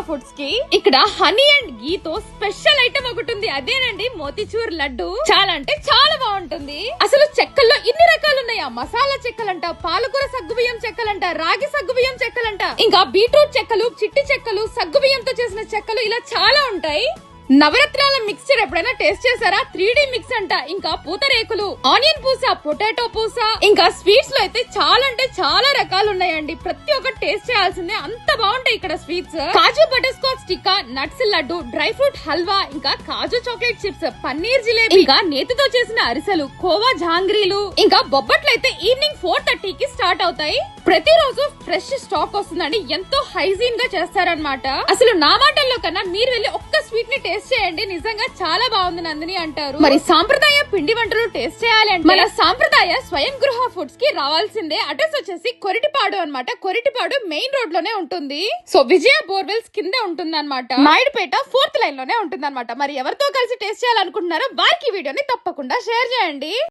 Foods కి ఇక్కడ honey and గీ తో స్పెషల్ ఐటమ్ ఒకటి ఉంది. అదేనండి మోతిచూర్ లడ్డు. చాలా అంటే చాలా బాగుంటుంది. అసలు చెక్కల్లో ఇన్ని రకాలు ఉన్నాయా? మసాలా చెక్కలంట, పాలకూర సగ్గుబియ్యం చెక్కలంట, రాగి సగ్గుబియ్యం చెక్కలంట, ఇంకా బీట్రూట్ చెక్కలు, చిట్టి చెక్కలు, సగ్గుబియ్యంతో చేసిన చెక్కలు, ఇలా చాలా ఉంటాయి. నవరత్నాల మిక్స్చర్ ఎప్పుడైనా టేస్ట్ చేశారా? 3D మిక్స్ అంట, ఇంకా పూతరేకులు, ఆనియన్ పూస, పొటాటో పూస, ఇంకా స్వీట్స్ లో అయితే చాలా అంటే చాలా రకాలు ఉన్నాయండి. ప్రతి ఒక్కటి టేస్ట్ చేయాల్సిందే, అంత బాగుంటాయి ఇక్కడ sweets. Kaju butter scotch tikka, nuts laddu, dry fruit halwa, ఇంకా కాజు చాక్లెట్ చిప్స్, పన్నీర్ జిలేబీ, ఇంకా నేతితో చేసిన అరిసెలు, కోవా జాంగ్రీలు, ఇంకా బొబ్బట్లు అయితే ఈవినింగ్ 4:30కి స్టార్ట్ అవుతాయి. ప్రతిరోజు ఫ్రెష్ స్టాక్ వస్తుందండి. ఎంతో హైజీన్ గా చేస్తారనమాట. అసలు నా మాటల్లో కన్నా మీరు వెళ్ళి ఒక్క స్వీట్ ని టేస్ట్ చేయండి, నిజంగా చాలా బాగుంది నందిని అంటారు. మరి సాంప్రదాయ పిండి వంటలు టేస్ట్ చేయాలి అంటే మన సాంప్రదాయ స్వయం గృహ ఫుడ్స్ కి రావాల్సిందే. అడ్రస్ వచ్చేసి కొరిటిపాడు అన్నమాట. కొరిటిపాడు మెయిన్ రోడ్ లోనే ఉంటుంది. సో విజయ బోర్వెల్స్ కింద ఉంటుంది అనమాట. నాయుడుపేట 4th లైన్ లోనే ఉంటుంది అనమాట. మరి ఎవరితో కలిసి టేస్ట్ చేయాలనుకుంటున్నారో వారికి వీడియోని తప్పకుండా షేర్ చేయండి.